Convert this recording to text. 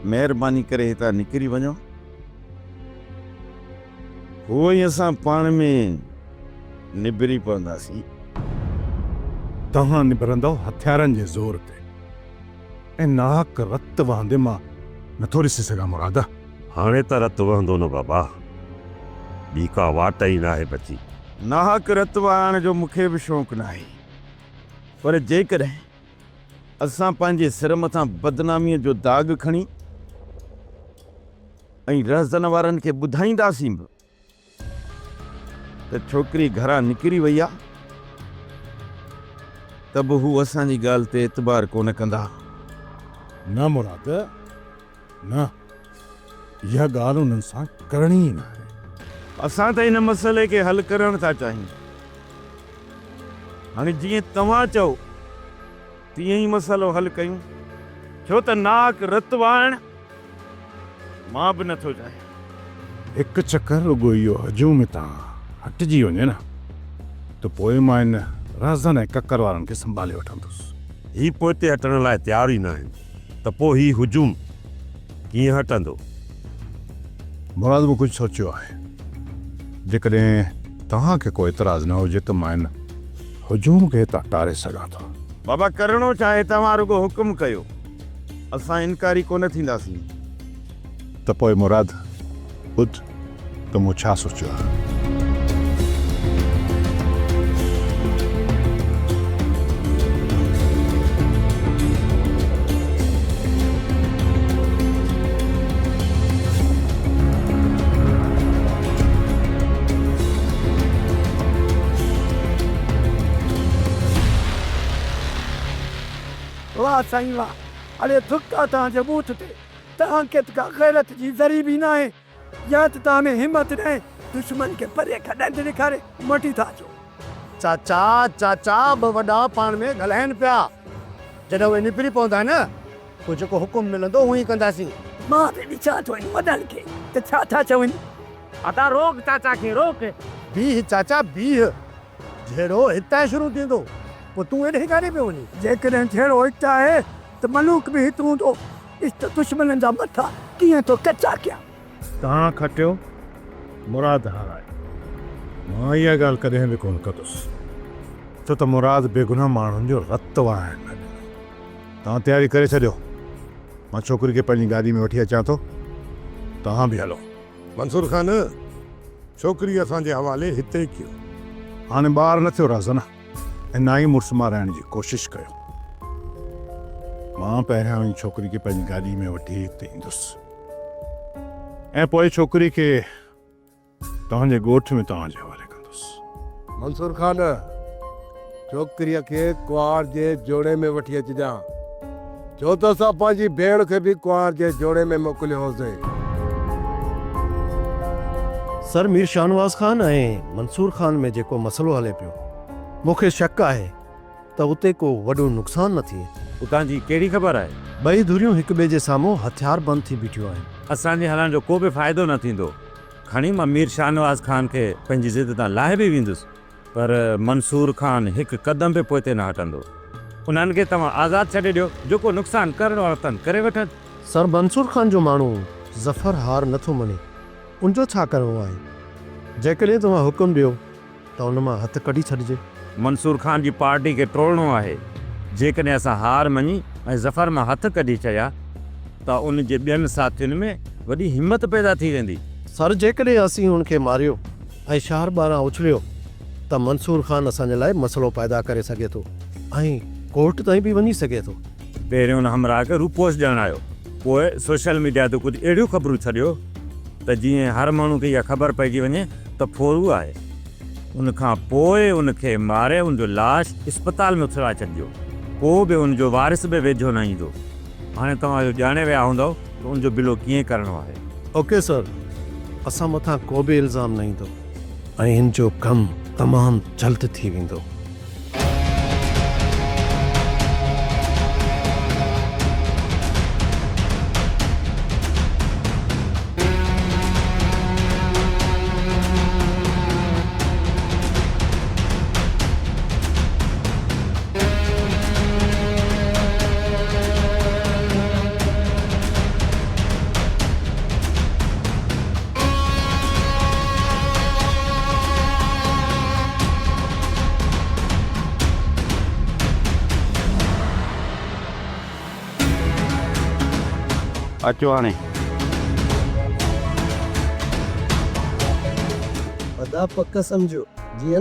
महिरबानी करे हितां निकिरी वञो। उहो ई असां पाण में निबिरी पवंदासीं। तव्हां निबरंदव हथियारनि जे ज़ोर ते ऐं नाहक रत वहंदे मां नथो ॾिसी सघां मुराद। हाणे त रत वहंदो न बाबा, ॿी का वाट ई नाहे बची। नाहक रत वहाइण जो मूंखे बि शौक़ु न आहे, पर जेकॾहिं असां पंहिंजे सिर मथां बदनामीअ जो दाग़ खणी ऐं रहज़न वारनि खे ॿुधाईंदासीं बि त छोकिरी घरां निकिरी वई आहे, त बि हू असांजी ॻाल्हि ते एतबार कोन कंदा। न मुराद न, इहा ॻाल्हि उन्हनि सां करणी ई न आहे। असां त हिन मसइले खे हल करण था चाहियूं। हाणे जीअं तव्हां चओ तीअं ई मसइलो हल कयूं, छो त नाक रत वाइण मां बि नथो चाहियां। हिकु चकर रुगो इहो हजूम तां हटिजी वञे न, त पोइ मां इन राज़न ऐं ककर वारनि खे संभाले वठंदुसि। ही पोइते हटण लाइ तयारु ई न आहिनि, त पोइ ही हुजूम कीअं हटंदो? मुराद मूं कुझु सोचियो आहे। जेकॾहिं तव्हांखे को एतिराज़ न हुजे त मां इन हुजूम खे हितां टारे सघां थो। बाबा करणो चाहे तव्हां रुगो हुकुम कयो, असां इनकारी कोन थींदासीं। त पोइ मुराद ॿुध त मूं छा सोचियो आहे। वाह साईं वाह, अरे थुका तव्हांजे बूथ ते। तव्हांखे त का गैरत जी ज़री बि न आहे, या त तव्हां में हिमत न आहे दुश्मन खे परे खां ॾंड ॾेखारे मटी था अचो। चाचा चाचा ब वॾा पाण में ॻाल्हाइनि पिया। जॾहिं उहे निबिरी पवंदा न, पोइ जेको हुकुम मिलंदो उहो ई कंदासीं। मां त ॾिसां थो इन वॾनि खे त छा था चवनि। अता रोक चाचा खे रोक। बीह चाचा बीह, जहिड़ो हितां शुरू थींदो पोइ तूं हेॾे काॾे पियो वञी। जेकॾहिं जहिड़ो हिते आहे त मलूक बि हिते हूंदो। इश्त दुश्मननि जा मथा कीअं थो कचा कयां। तव्हां खटियो, मुराद हाराए। मां इहा ॻाल्हि कॾहिं बि कोन कंदुसि, छो त मुराद बेगुनाह माण्हुनि जो रत वाइण न ॾिनो। तव्हां तयारी करे छॾियो, मां छोकिरी खे पंहिंजी गाॾी में वठी अचां थो, तव्हां बि हलो। मंसूर खान, छोकिरी असांजे हवाले हिते कयो। हाणे ॿार न थियो राज़न, ऐं ना ई मुड़ुस मां रहण जी कोशिशि कयो। मां पहिरियां ई छोकिरी खे पंहिंजी गाॾी में वठी हिते ईंदुसि, ऐं पोइ छोकिरी खे तव्हांजे ॻोठ में तव्हांजे हवाले कंदुसि। मंसूर खान, छोकिरीअ खे कुंवार जे जोड़े में वठी अचिजांइ, छो त असां पंहिंजी भेण खे बि कुंवार जे जोड़े में मोकिलियो होसीं। सर मीर शाहनवाज़ खान ऐं मंसूर खान में जेको मसइलो हले पियो, मूंखे शक आहे त उते को वॾो नुक़सान न थिए। उतां जी कहिड़ी ख़बर आहे? ॿई धुरियूं हिक ॿिए जे साम्हूं हथियार बंदि थी बीठियूं आहिनि। असांजे हलण जो को बि फ़ाइदो न थींदो। खणी मां मीर शाहनवाज़ खान खे पंहिंजी ज़िद तां लाहे बि वेंदुसि, पर मंसूर खान हिकु क़दम बि पोइते न हटंदो। उन्हनि खे तव्हां आज़ादु छॾे ॾियो, जेको नुक़सान करण वारो अथनि करे वठनि। सर मंसूर खान जो माण्हू ज़फ़र हार नथो मञे, उनजो छा करिणो आहे? जेकॾहिं तव्हां हुकुम ॾियो त उन मां हथु कढी छॾिजे। मंसूर खान जी पार्टी खे टोड़णो आहे। जेकॾहिं असां हार मञी ऐं ज़फ़र मां हथु कढी छॾिया त उन जे ॿियनि साथियुनि में वॾी हिमत पैदा थी वेंदी। सर जेकॾहिं असीं हुनखे मारियो ऐं शहर ॿाहिरां उछलियो त मंसूर खान असांजे लाइ मसइलो पैदा करे सघे थो ऐं कोर्ट ताईं बि वञी सघे थो। पहिरियों हुन हमराह खे रूपोस ॼाणायो, पोइ सोशल मीडिया ते कुझु अहिड़ियूं ख़बरूं छॾियो त जीअं हर माण्हू खे इहा ख़बर पइजी वञे त फोरू आहे। उनखां पोइ उनखे मारे उनजो लाश इस्पताल में उछलाए छॾिजो, को बि उनजो वारिस बि वेझो न ईंदो। हाणे तव्हां इहो ॼाणे विया हूंदव त उनजो बिलो कीअं करिणो आहे। ओके सर, असां मथां को बि इल्ज़ाम न ईंदो ऐं हिन जो कमु तमामु जल्द थी वेंदो। अचो हाणे पदा पक सम्झो जीअं न